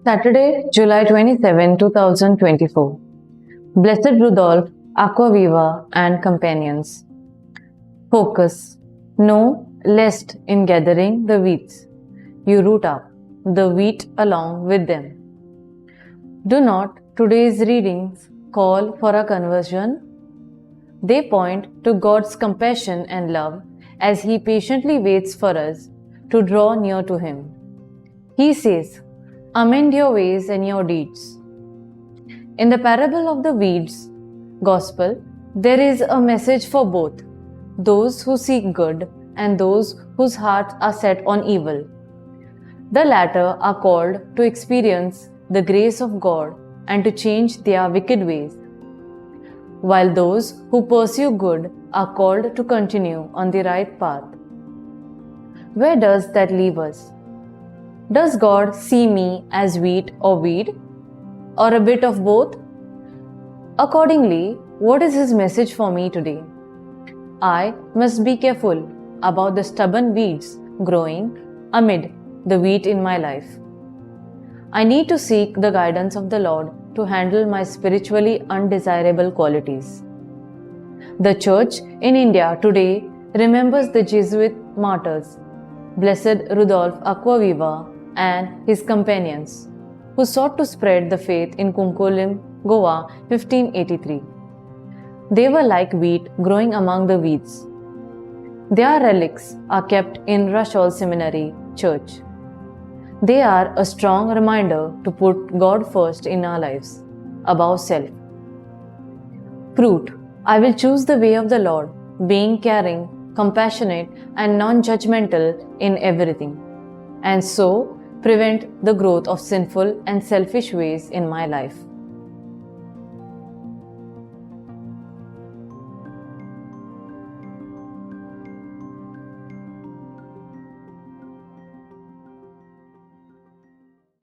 Saturday, July 27, 2024. Blessed Rudolph, Aquaviva and Companions. Focus. Know, lest in gathering the weeds, you root up the wheat along with them. Do not today's readings call for a conversion? They point to God's compassion and love as He patiently waits for us to draw near to Him. He says, amend your ways and your deeds. In the parable of the weeds gospel, there is a message for both those who seek good and those whose hearts are set on evil. The latter are called to experience the grace of God and to change their wicked ways, while those who pursue good are called to continue on the right path. Where does that leave us? Does God see me as wheat or weed, or a bit of both? Accordingly, what is His message for me today? I must be careful about the stubborn weeds growing amid the wheat in my life. I need to seek the guidance of the Lord to handle my spiritually undesirable qualities. The Church in India today remembers the Jesuit martyrs, Blessed Rudolph Aquaviva and his companions, who sought to spread the faith in Kunkulim, Goa, 1583. They were like wheat growing among the weeds. Their relics are kept in Rushall Seminary Church. They are a strong reminder to put God first in our lives, above self. Fruit. I will choose the way of the Lord, being caring, compassionate, and non-judgmental in everything, and so prevent the growth of sinful and selfish ways in my life.